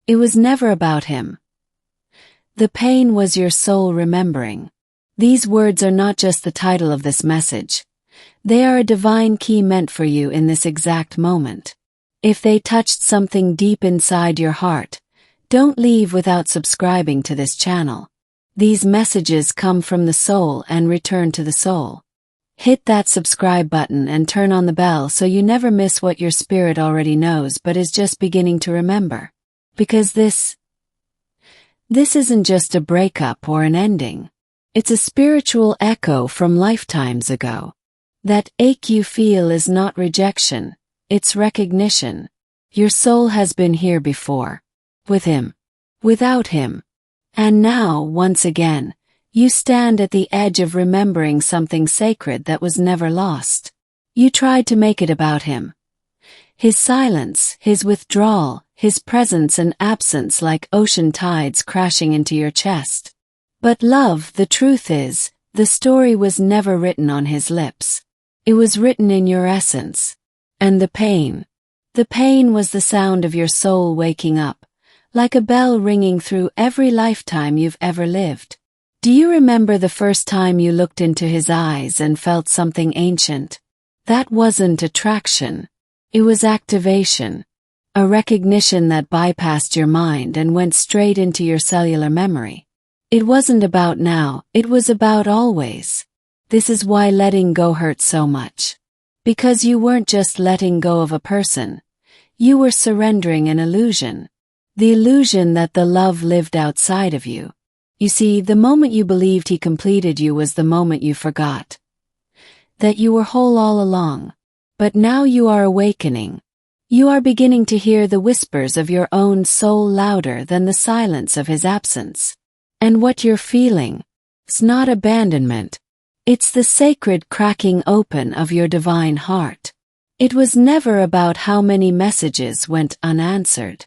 It was never about him. The pain was your soul remembering. These words are not just the title of this message. They are a divine key meant for you in this exact moment. If they touched something deep inside your heart, don't leave without subscribing to this channel. These messages come from the soul and return to the soul. Hit that subscribe button and turn on the bell so you never miss what your spirit already knows but is just beginning to remember. Because this isn't just a breakup or an ending. It's a spiritual echo from lifetimes ago. That ache you feel is not rejection, it's recognition. Your soul has been here before. With him. Without him. And now, once again, you stand at the edge of remembering something sacred that was never lost. You tried to make it about him. His silence, his withdrawal, his presence and absence like ocean tides crashing into your chest. But love, the truth is, the story was never written on his lips. It was written in your essence. And the pain was the sound of your soul waking up, like a bell ringing through every lifetime you've ever lived. Do you remember the first time you looked into his eyes and felt something ancient? That wasn't attraction. It was activation. A recognition that bypassed your mind and went straight into your cellular memory. It wasn't about now, it was about always. This is why letting go hurts so much. Because you weren't just letting go of a person. You were surrendering an illusion. The illusion that the love lived outside of you. You see, the moment you believed he completed you was the moment you forgot. That you were whole all along. But now you are awakening. You are beginning to hear the whispers of your own soul louder than the silence of his absence. And what you're feeling, it's not abandonment. It's the sacred cracking open of your divine heart. It was never about how many messages went unanswered.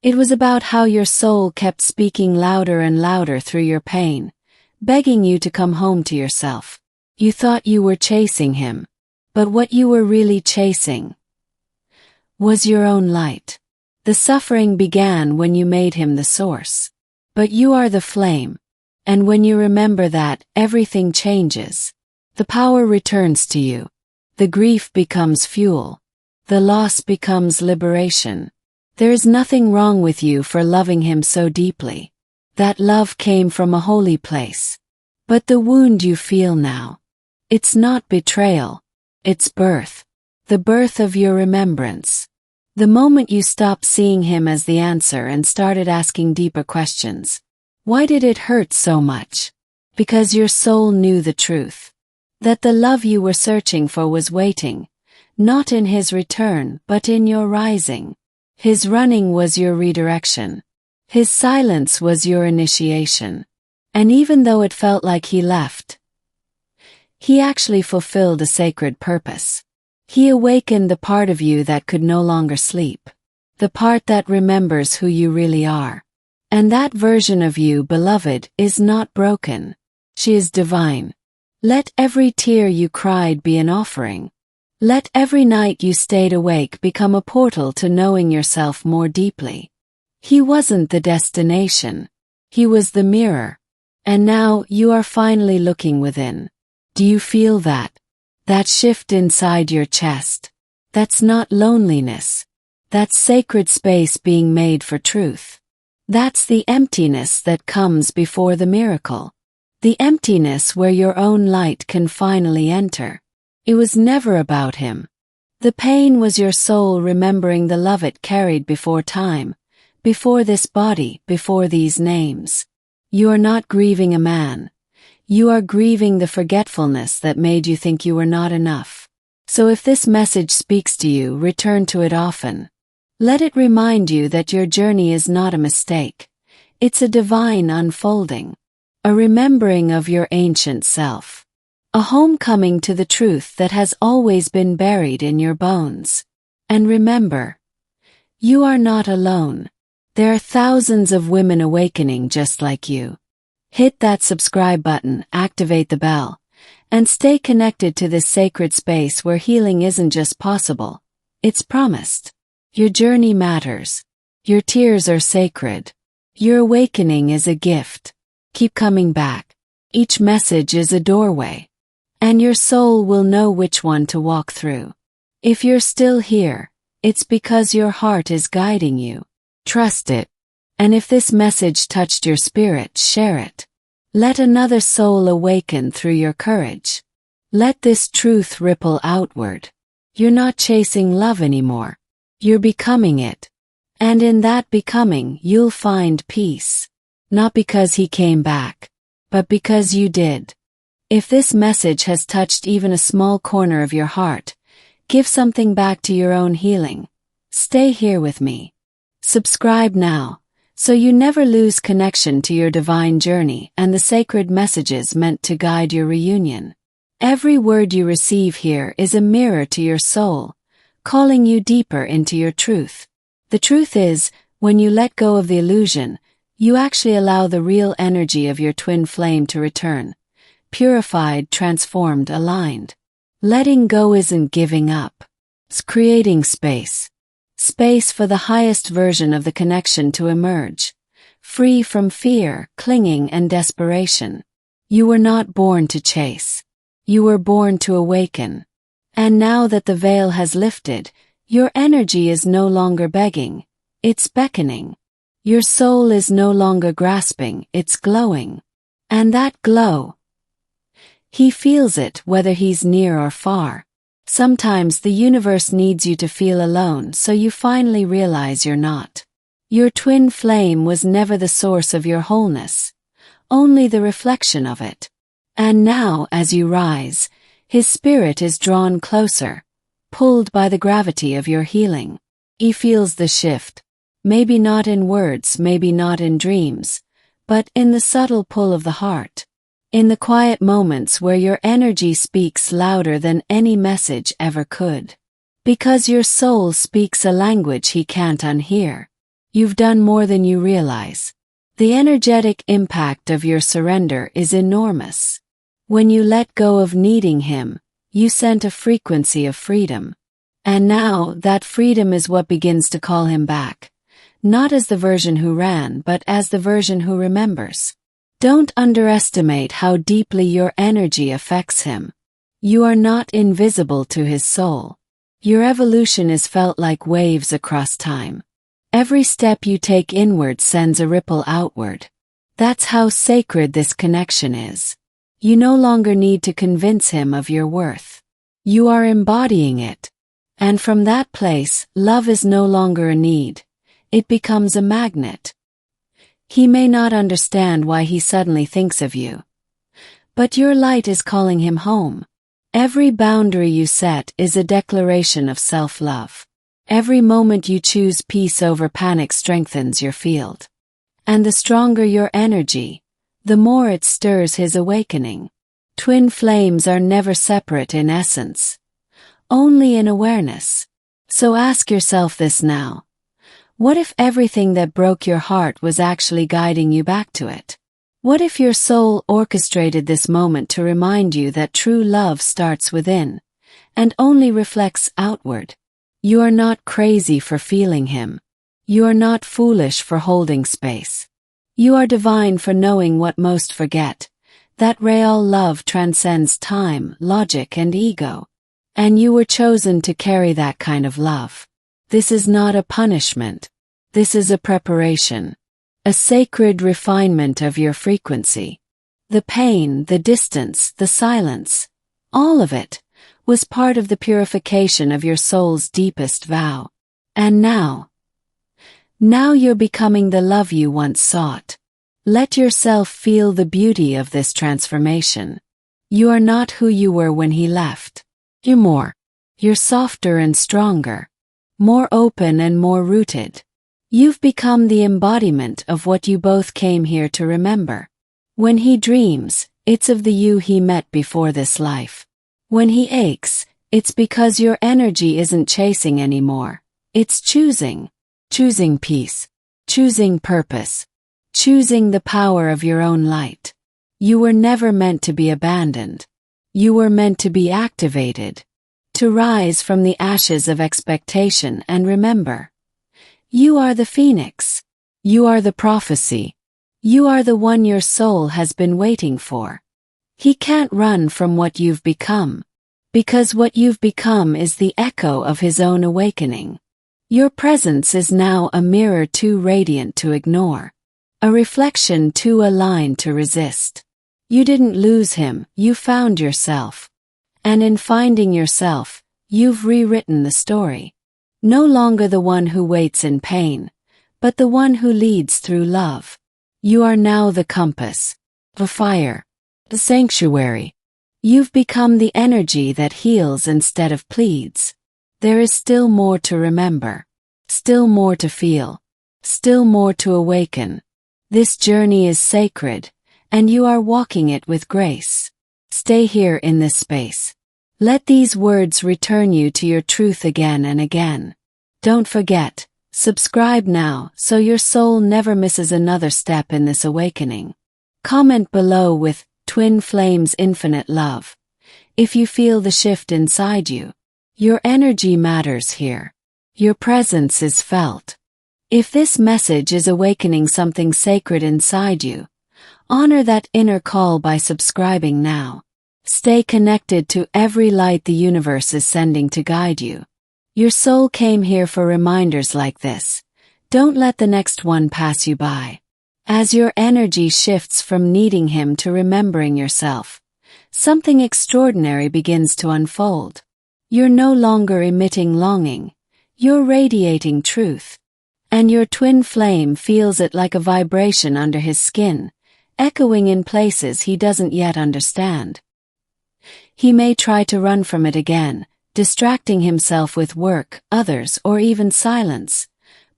It was about how your soul kept speaking louder and louder through your pain, begging you to come home to yourself. You thought you were chasing him, but what you were really chasing was your own light. The suffering began when you made him the source. But you are the flame, and when you remember that, everything changes. The power returns to you. The grief becomes fuel. The loss becomes liberation. There is nothing wrong with you for loving him so deeply. That love came from a holy place. But the wound you feel now, it's not betrayal. It's birth. The birth of your remembrance. The moment you stopped seeing him as the answer and started asking deeper questions. Why did it hurt so much? Because your soul knew the truth. That the love you were searching for was waiting, not in his return but in your rising. His running was your redirection. His silence was your initiation. And even though it felt like he left, he actually fulfilled a sacred purpose. He awakened the part of you that could no longer sleep. The part that remembers who you really are. And that version of you, beloved, is not broken. She is divine. Let every tear you cried be an offering. Let every night you stayed awake become a portal to knowing yourself more deeply. He wasn't the destination. He was the mirror. And now you are finally looking within. Do you feel that? That shift inside your chest? That's not loneliness. That's sacred space being made for truth. That's the emptiness that comes before the miracle. The emptiness where your own light can finally enter. It was never about him. The pain was your soul remembering the love it carried before time, before this body, before these names. You are not grieving a man. You are grieving the forgetfulness that made you think you were not enough. So if this message speaks to you, return to it often. Let it remind you that your journey is not a mistake. It's a divine unfolding. A remembering of your ancient self. A homecoming to the truth that has always been buried in your bones. And remember, you are not alone. There are thousands of women awakening just like you. Hit that subscribe button, activate the bell, and stay connected to this sacred space where healing isn't just possible, it's promised. Your journey matters. Your tears are sacred. Your awakening is a gift. Keep coming back. Each message is a doorway. And your soul will know which one to walk through. If you're still here, it's because your heart is guiding you. Trust it. And if this message touched your spirit, share it. Let another soul awaken through your courage. Let this truth ripple outward. You're not chasing love anymore. You're becoming it. And in that becoming, you'll find peace. Not because he came back, but because you did. If this message has touched even a small corner of your heart, give something back to your own healing. Stay here with me. Subscribe now, so you never lose connection to your divine journey and the sacred messages meant to guide your reunion. Every word you receive here is a mirror to your soul, calling you deeper into your truth. The truth is, when you let go of the illusion, you actually allow the real energy of your twin flame to return. Purified, transformed, aligned. Letting go isn't giving up. It's creating space. Space for the highest version of the connection to emerge. Free from fear, clinging, and desperation. You were not born to chase. You were born to awaken. And now that the veil has lifted, your energy is no longer begging. It's beckoning. Your soul is no longer grasping, it's glowing. And that glow, he feels it whether he's near or far. Sometimes the universe needs you to feel alone so you finally realize you're not. Your twin flame was never the source of your wholeness, only the reflection of it. And now, as you rise, his spirit is drawn closer, pulled by the gravity of your healing. He feels the shift, maybe not in words, maybe not in dreams, but in the subtle pull of the heart. In the quiet moments where your energy speaks louder than any message ever could. Because your soul speaks a language he can't unhear. You've done more than you realize. The energetic impact of your surrender is enormous. When you let go of needing him, you sent a frequency of freedom. And now, that freedom is what begins to call him back. Not as the version who ran, but as the version who remembers. Don't underestimate how deeply your energy affects him. You are not invisible to his soul. Your evolution is felt like waves across time. Every step you take inward sends a ripple outward. That's how sacred this connection is. You no longer need to convince him of your worth. You are embodying it. And from that place, love is no longer a need. It becomes a magnet. He may not understand why he suddenly thinks of you. But your light is calling him home. Every boundary you set is a declaration of self-love. Every moment you choose peace over panic strengthens your field. And the stronger your energy, the more it stirs his awakening. Twin flames are never separate in essence, only in awareness. So ask yourself this now. What if everything that broke your heart was actually guiding you back to it? What if your soul orchestrated this moment to remind you that true love starts within, and only reflects outward? You are not crazy for feeling him. You are not foolish for holding space. You are divine for knowing what most forget, that real love transcends time, logic, and ego. And you were chosen to carry that kind of love. This is not a punishment. This is a preparation. A sacred refinement of your frequency. The pain, the distance, the silence, all of it, was part of the purification of your soul's deepest vow. And now you're becoming the love you once sought. Let yourself feel the beauty of this transformation. You are not who you were when he left. You're more. You're softer and stronger. More open and more rooted. You've become the embodiment of what you both came here to remember. When he dreams, it's of the you he met before this life. When he aches, it's because your energy isn't chasing anymore. It's choosing. Choosing peace. Choosing purpose. Choosing the power of your own light. You were never meant to be abandoned. You were meant to be activated. To rise from the ashes of expectation and remember. You are the phoenix. You are the prophecy. You are the one your soul has been waiting for. He can't run from what you've become, because what you've become is the echo of his own awakening. Your presence is now a mirror too radiant to ignore, a reflection too aligned to resist. You didn't lose him, you found yourself. And in finding yourself, you've rewritten the story. No longer the one who waits in pain, but the one who leads through love. You are now the compass, the fire, the sanctuary. You've become the energy that heals instead of pleads. There is still more to remember, still more to feel, still more to awaken. This journey is sacred, and you are walking it with grace. Stay here in this space. Let these words return you to your truth again and again. Don't forget, subscribe now so your soul never misses another step in this awakening. Comment below with Twin Flames Infinite Love if you feel the shift inside you. Your energy matters here. Your presence is felt. If this message is awakening something sacred inside you, honor that inner call by subscribing now. Stay connected to every light the universe is sending to guide you. Your soul came here for reminders like this. Don't let the next one pass you by. As your energy shifts from needing him to remembering yourself, something extraordinary begins to unfold. You're no longer emitting longing. You're radiating truth. And your twin flame feels it like a vibration under his skin, echoing in places he doesn't yet understand. He may try to run from it again, distracting himself with work, others, or even silence,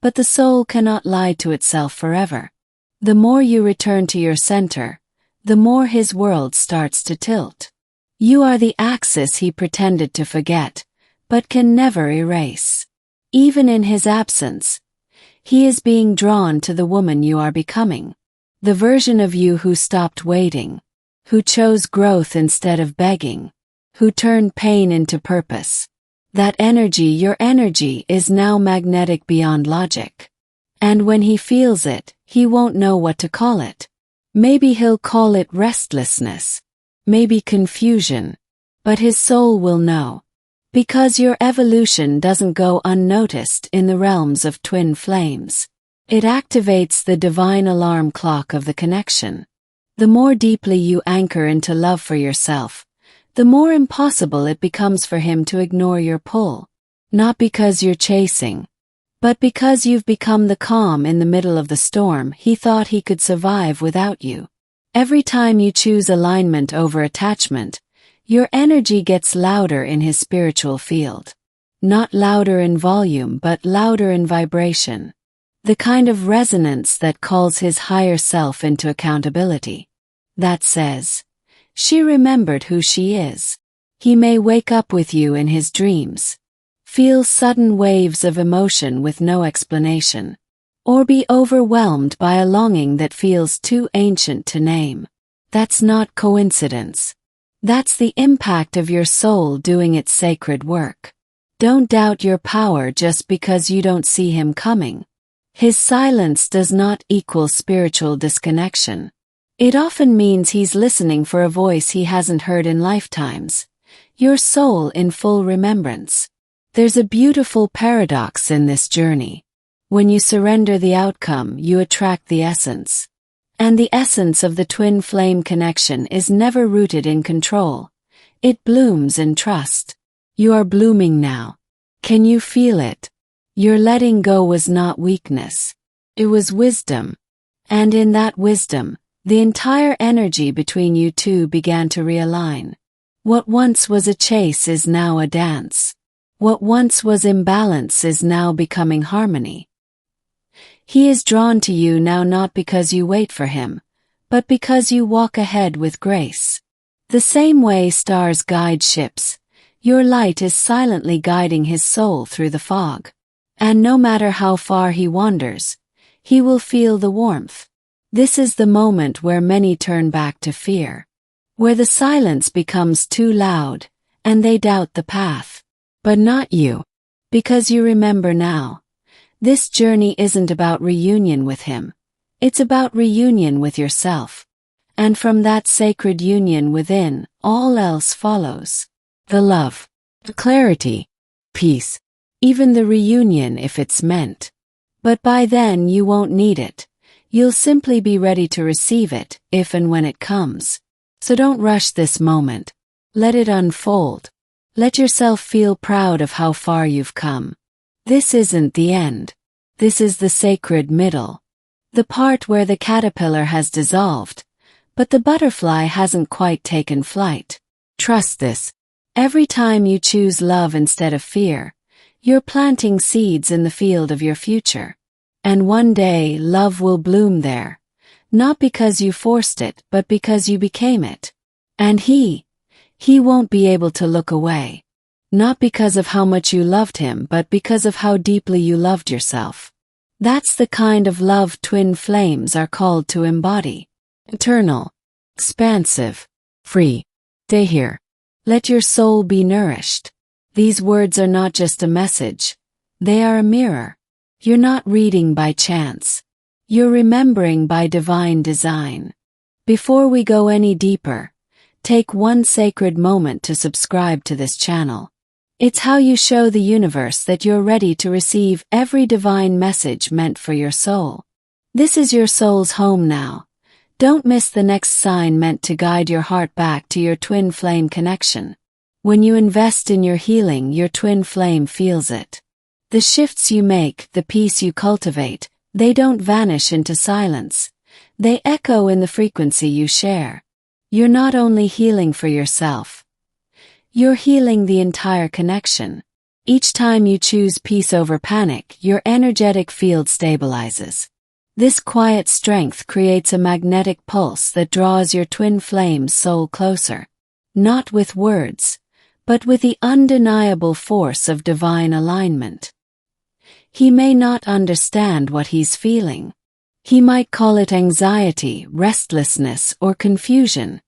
but the soul cannot lie to itself forever. The more you return to your center, the more his world starts to tilt. You are the axis he pretended to forget, but can never erase. Even in his absence, he is being drawn to the woman you are becoming. The version of you who stopped waiting, who chose growth instead of begging, who turned pain into purpose. That energy, your energy, is now magnetic beyond logic. And when he feels it, he won't know what to call it. Maybe he'll call it restlessness, maybe confusion, but his soul will know. Because your evolution doesn't go unnoticed in the realms of twin flames. It activates the divine alarm clock of the connection. The more deeply you anchor into love for yourself, the more impossible it becomes for him to ignore your pull. Not because you're chasing, but because you've become the calm in the middle of the storm he thought he could survive without you. Every time you choose alignment over attachment, your energy gets louder in his spiritual field. Not louder in volume but louder in vibration. The kind of resonance that calls his higher self into accountability. That says, she remembered who she is. He may wake up with you in his dreams, feel sudden waves of emotion with no explanation, or be overwhelmed by a longing that feels too ancient to name. That's not coincidence. That's the impact of your soul doing its sacred work. Don't doubt your power just because you don't see him coming. His silence does not equal spiritual disconnection. It often means he's listening for a voice he hasn't heard in lifetimes. Your soul in full remembrance. There's a beautiful paradox in this journey. When you surrender the outcome, you attract the essence. And the essence of the twin flame connection is never rooted in control. It blooms in trust. You are blooming now. Can you feel it? Your letting go was not weakness. It was wisdom. And in that wisdom, the entire energy between you two began to realign. What once was a chase is now a dance. What once was imbalance is now becoming harmony. He is drawn to you now not because you wait for him, but because you walk ahead with grace. The same way stars guide ships, your light is silently guiding his soul through the fog. And no matter how far he wanders, he will feel the warmth. This is the moment where many turn back to fear, where the silence becomes too loud, and they doubt the path. But not you, because you remember now. This journey isn't about reunion with him. It's about reunion with yourself. And from that sacred union within, all else follows. The love, the clarity, peace, even the reunion if it's meant. But by then you won't need it. You'll simply be ready to receive it if and when it comes. So don't rush this moment. Let it unfold. Let yourself feel proud of how far you've come. This isn't the end. This is the sacred middle. The part where the caterpillar has dissolved, but the butterfly hasn't quite taken flight. Trust this. Every time you choose love instead of fear, you're planting seeds in the field of your future. And one day love will bloom there, not because you forced it but because you became it. And he won't be able to look away. Not because of how much you loved him but because of how deeply you loved yourself. That's the kind of love twin flames are called to embody. Eternal, expansive, free. Stay here. Let your soul be nourished. These words are not just a message. They are a mirror. You're not reading by chance. You're remembering by divine design. Before we go any deeper, take one sacred moment to subscribe to this channel. It's how you show the universe that you're ready to receive every divine message meant for your soul. This is your soul's home now. Don't miss the next sign meant to guide your heart back to your twin flame connection. When you invest in your healing, your twin flame feels it. The shifts you make, the peace you cultivate, they don't vanish into silence. They echo in the frequency you share. You're not only healing for yourself. You're healing the entire connection. Each time you choose peace over panic, your energetic field stabilizes. This quiet strength creates a magnetic pulse that draws your twin flame's soul closer. Not with words, but with the undeniable force of divine alignment. He may not understand what he's feeling. He might call it anxiety, restlessness, or confusion.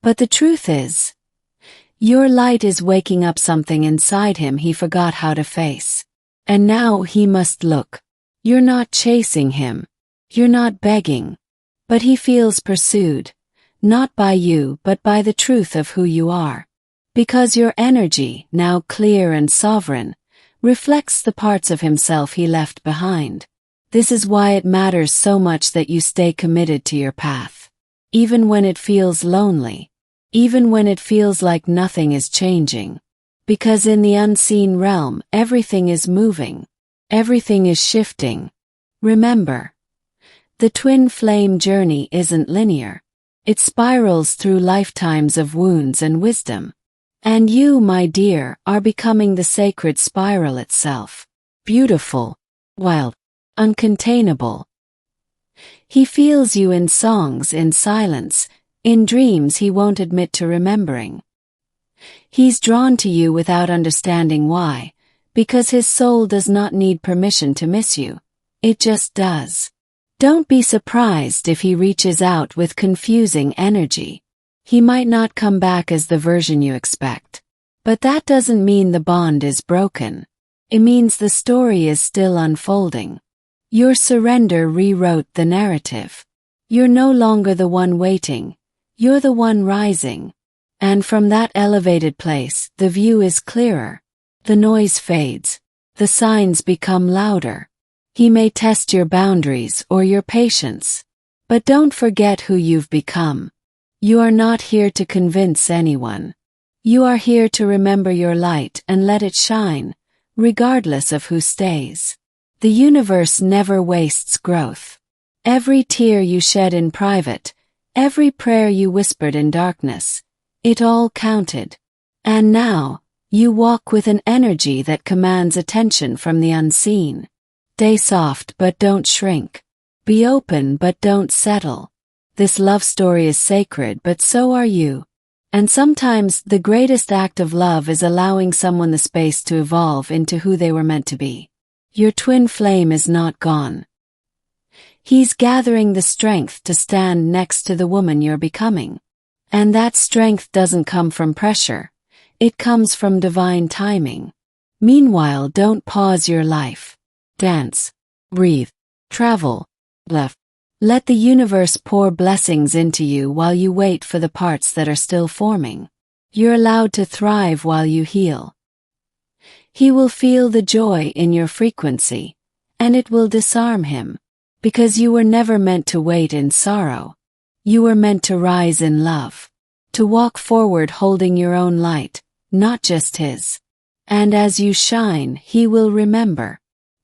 But the truth is, your light is waking up something inside him he forgot how to face. And now he must look. You're not chasing him. You're not begging. But he feels pursued, not by you but by the truth of who you are. Because your energy, now clear and sovereign, reflects the parts of himself he left behind. This is why it matters so much that you stay committed to your path. Even when it feels lonely. Even when it feels like nothing is changing. Because in the unseen realm, everything is moving. Everything is shifting. Remember, the twin flame journey isn't linear. It spirals through lifetimes of wounds and wisdom. And you, my dear, are becoming the sacred spiral itself. Beautiful, wild, uncontainable. He feels you in songs, in silence, in dreams he won't admit to remembering. He's drawn to you without understanding why, because his soul does not need permission to miss you. It just does. Don't be surprised if he reaches out with confusing energy. He might not come back as the version you expect. But that doesn't mean the bond is broken. It means the story is still unfolding. Your surrender rewrote the narrative. You're no longer the one waiting. You're the one rising. And from that elevated place, the view is clearer. The noise fades. The signs become louder. He may test your boundaries or your patience. But don't forget who you've become. You are not here to convince anyone. You are here to remember your light and let it shine, regardless of who stays. The universe never wastes growth. Every tear you shed in private, every prayer you whispered in darkness, it all counted. And now, you walk with an energy that commands attention from the unseen. Stay soft but don't shrink. Be open but don't settle. This love story is sacred, but so are you. And sometimes the greatest act of love is allowing someone the space to evolve into who they were meant to be. Your twin flame is not gone. He's gathering the strength to stand next to the woman you're becoming. And that strength doesn't come from pressure. It comes from divine timing. Meanwhile, don't pause your life. Dance. breathe, travel, left. Let the universe pour blessings into you while you wait for the parts that are still forming. You're allowed to thrive while you heal. He will feel the joy in your frequency, and it will disarm him, because you were never meant to wait in sorrow. You were meant to rise in love, to walk forward holding your own light, not just his. And as you shine, he will remember.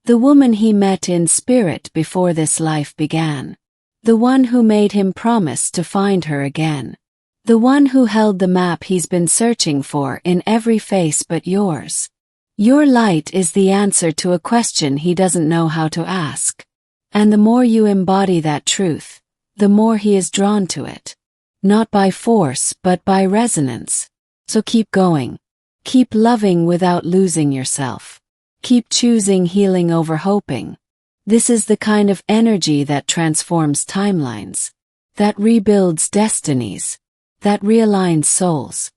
The woman he met in spirit before this life began. The one who made him promise to find her again. The one who held the map he's been searching for in every face but yours. Your light is the answer to a question he doesn't know how to ask. And the more you embody that truth, the more he is drawn to it. Not by force but by resonance. So keep going. Keep loving without losing yourself. Keep choosing healing over hoping. This is the kind of energy that transforms timelines, that rebuilds destinies, that realigns souls.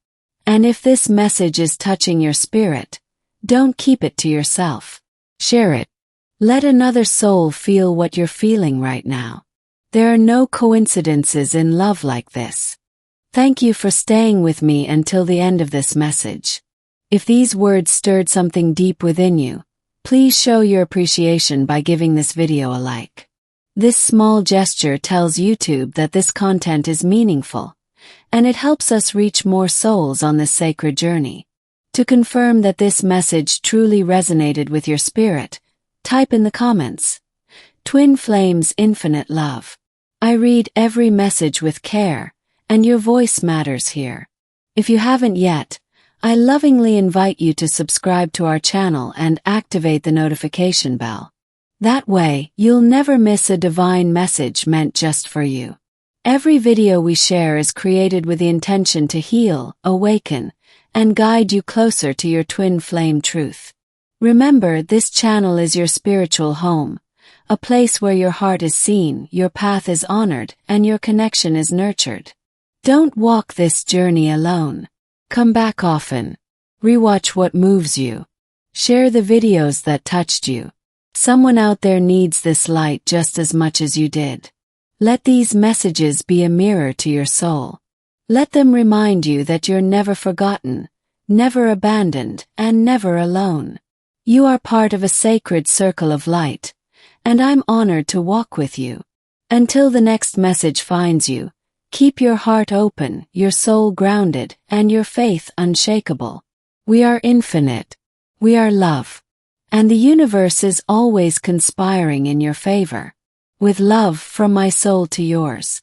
And if this message is touching your spirit, don't keep it to yourself. Share it. Let another soul feel what you're feeling right now. There are no coincidences in love like this. Thank you for staying with me until the end of this message. If these words stirred something deep within you, please show your appreciation by giving this video a like. This small gesture tells YouTube that this content is meaningful, and it helps us reach more souls on this sacred journey. To confirm that this message truly resonated with your spirit, type in the comments, Twin Flames Infinite Love. I read every message with care, and your voice matters here. If you haven't yet, I lovingly invite you to subscribe to our channel and activate the notification bell. That way, you'll never miss a divine message meant just for you. Every video we share is created with the intention to heal, awaken, and guide you closer to your twin flame truth. Remember, this channel is your spiritual home, a place where your heart is seen, your path is honored, and your connection is nurtured. Don't walk this journey alone. Come back often. Rewatch what moves you. Share the videos that touched you. Someone out there needs this light just as much as you did. Let these messages be a mirror to your soul. Let them remind you that you're never forgotten, never abandoned, and never alone. You are part of a sacred circle of light, and I'm honored to walk with you. Until the next message finds you, keep your heart open, your soul grounded, and your faith unshakable. We are infinite. We are love. And the universe is always conspiring in your favor. With love from my soul to yours.